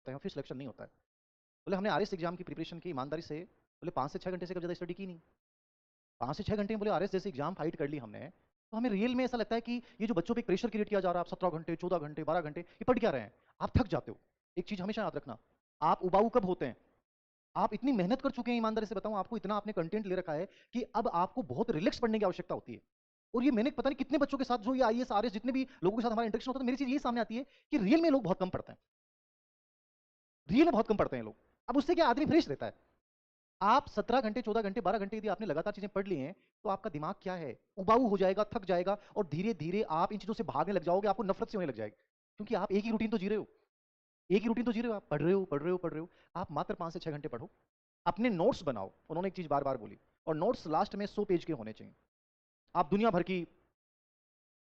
सकते हैं, फिर सिलेक्शन नहीं होता है। बोले हमने आरएस एग्जाम की प्रिपरेशन की ईमानदारी से, बोले 5 से 6 घंटे से कभी ज़्यादा स्टडी की नहीं। 5 से 6 घंटे में बोले आरएस जैसे एग्जाम फाइट कर ली हमने, तो हमें रियल में ऐसा लगता है कि ये जो बच्चों पे प्रेशर क्रिएट किया जा रहा है, आप 17 घंटे 14 घंटे 12 घंटे ये पढ़ क्या रहे हैं, आप थक जाते हो। एक चीज हमेशा याद रखना, आप उबाऊ कब होते हैं, आप इतनी मेहनत कर चुके हैं, ईमानदारी से बताऊं आपको, इतना आपने कंटेंट ले रखा है कि अब आपको बहुत रिलैक्स पढ़ने की आवश्यकता होती है। और ये मैंने पता नहीं कितने बच्चों के साथ, जो ये आईएएस आरएस जितने भी लोगों के साथ हमारा इंटरेक्शन होता है, मेरी चीज ये सामने आती है कि रियल में लोग बहुत कम पढ़ते हैं, रियल में बहुत कम पढ़ते हैं लोग। अब उससे क्या, आदमी फ्रेश रहता है। आप 17 घंटे 14 घंटे 12 घंटे यदि आपने लगातार चीजें पढ़ ली हैं, तो आपका दिमाग क्या है, उबाऊ हो जाएगा, थक जाएगा, और धीरे धीरे आप इन चीजों से भागने लग जाओगे, आपको नफरत से होने लग जाएगी, क्योंकि आप एक ही रूटीन तो जी रहे हो, एक ही रूटीन तो जी रहे हो, आप पढ़ रहे हो पढ़ रहे हो पढ़ रहे हो। आप मात्र 5 से 6 घंटे पढ़ो, अपने नोट्स बनाओ। उन्होंने एक चीज बार बार बोली, और नोट्स लास्ट में 100 पेज के होने चाहिए। आप दुनिया भर की,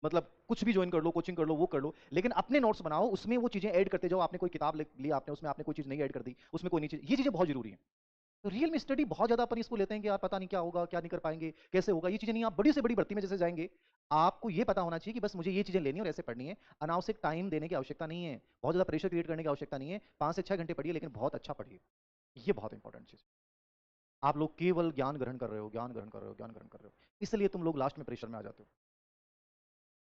मतलब कुछ भी ज्वाइन कर लो, कोचिंग कर लो, वो कर लो, लेकिन अपने नोट्स बनाओ, उसमें वो चीजें ऐड करते जाओ। आपने कोई किताब ली, आपने उसमें आपने कोई चीज नहीं ऐड कर दी, उसमें कोई नहीं चीज, ये चीजें बहुत जरूरी है। तो रियल में स्टडी बहुत ज्यादा अपन इसको लेते हैं कि यार पता नहीं क्या होगा, क्या नहीं कर पाएंगे, कैसे होगा, ये चीजें नहीं। आप बड़ी से बड़ी भर्ती में जैसे जाएंगे, आपको ये पता होना चाहिए कि बस मुझे ये चीजें लेनी है और ऐसे पढ़नी है। अनावश्यक टाइम देने की आवश्यकता नहीं है, बहुत ज्यादा प्रेशर क्रिएट करने की आवश्यकता नहीं है। 5 से 6 घंटे पढ़िए, लेकिन बहुत अच्छा पढ़िए, ये बहुत इंपॉर्टेंट चीज। आप लोग केवल ज्ञान ग्रहण कर रहे हो, ज्ञान ग्रहण कर रहे हो, ज्ञान ग्रहण कर रहे हो, इसलिए तुम लोग लास्ट में प्रेशर में आ जाते हो।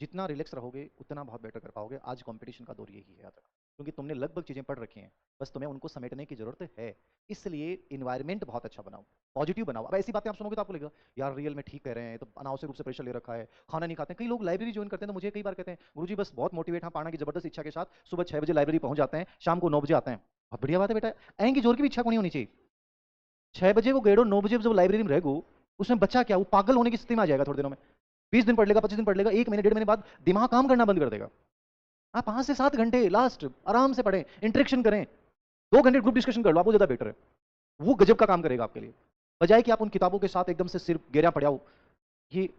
जितना रिलैक्स रहोगे उतना बहुत बेटर कर पाओगे। आज कंपटीशन का दौर यही है, याद रखो, क्योंकि तुमने लगभग चीजें पढ़ रखी हैं, बस तुम्हें उनको समेटने की जरूरत है। इसलिए इन्वायरमेंट बहुत अच्छा बनाओ, पॉजिटिव बनाओ। अब ऐसी बातें आप सुनोगे तो आपको लगेगा यार रियल में ठीक कह रहे हैं, तो अनावश्यक रूप से प्रेशर ले रखा है, खाना नहीं खाते हैं। कई लोग लाइब्रेरी ज्वाइन करते हैं तो मुझे कई बार कहते हैं गुरुजी बस बहुत मोटिवेट हाँ पाना की जबरदस्त इच्छा के साथ सुबह 6 बजे लाइब्रेरी पहुंच जाते हैं, शाम को 9 बजे आते हैं। बहुत बढ़िया बात है बेटा, ऐं की जोर की भी इच्छा को नहीं होनी चाहिए। 6 बजे वो गेड़ो, 9 बजे जब लाइब्रेरी में रहेगो, उसमें बच्चा क्या, वो पागल होने की स्थिति में आ जाएगा थोड़े दिनों में। 20 दिन पढ़ लेगा, 25 दिन पढ़ लेगा, 1 महीने 1.5 महीने बाद दिमाग काम करना बंद कर देगा। आप 5 से 7 घंटे लास्ट आराम से पढ़ें, इंटरेक्शन करें, 2 घंटे ग्रुप डिस्कशन कर लो, आपको ज्यादा बेटर है। वो गजब का काम करेगा आपके लिए, बजाय कि आप उन किताबों के साथ एकदम से सिर्फ गेरा पड़ा हो। ये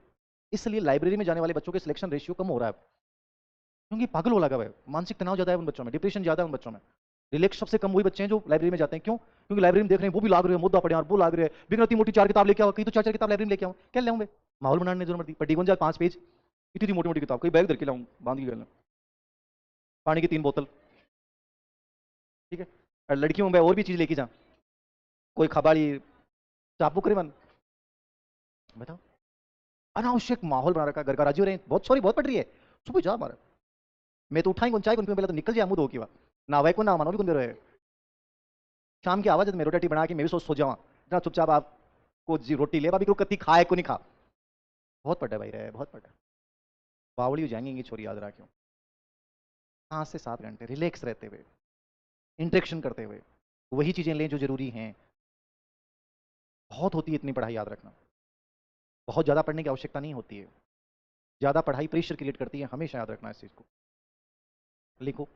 इसलिए लाइब्रेरी में जाने वाले बच्चों के सिलेक्शन रेशियो कम हो रहा है, क्योंकि पागल हो लगा हुआ है, मानसिक तनाव ज्यादा है उन बच्चों में, डिप्रेशन ज्यादा है उन बच्चों में। रिलैक्स सबसे कम वही बच्चे हैं जो लाइब्रेरी में जाते हैं। क्यों? क्योंकि लाइब्रेरी में देख रहे हैं वो भी लाग रहे हैं, मुद्दा पड़े यार वो लाग रहे हैं, बिगड़ती मोटी 4 किताब लेके आओ, कहीं तो 4 4 किताब लाइब्रेरी में लेके आओ, क्या ले आऊं मैं? माहौल बनाने की जरूरत पड़ती, पट्टी 5 पेज, इतनी मोटी मोटी किताब, कहीं बैग धर के लाऊं बांध के गले, पानी की 3 बोतल, ठीक है। और लड़कियों में और भी चीज लेके जा, कोई खबाड़ी, चापू करीबन, बताओ। अनावश्यक माहौल बना रखा, घर का राजी हो रहे हैं, बहुत सॉरी बहुत पड़ रही है, सुबह जा मारा, मैं तो उठाई कौन, चाय कौन पीऊं, पहले तो निकल जाए मुंह धो के, ना भाई को ना मानो भी कौन दे रहे। शाम की आवाज है, मैं रोटी बना के मैं भी सो जावा, इतना चुपचाप आपको जी रोटी ले भाभी को कत्ती खाए को नहीं खा। बहुत पड़ा भाई रहे, बहुत पड़ा, बावड़ी हो जाएंगे ये छोरी, याद रखियो। 5 से 7 घंटे रिलैक्स रहते हुए, इंटरेक्शन करते हुए, वही चीजें लें जो जरूरी हैं। बहुत होती है इतनी पढ़ाई, याद रखना, बहुत ज्यादा पढ़ने की आवश्यकता नहीं होती है। ज्यादा पढ़ाई प्रेशर क्रिएट करती है, हमेशा याद रखना इस चीज को, लिखो।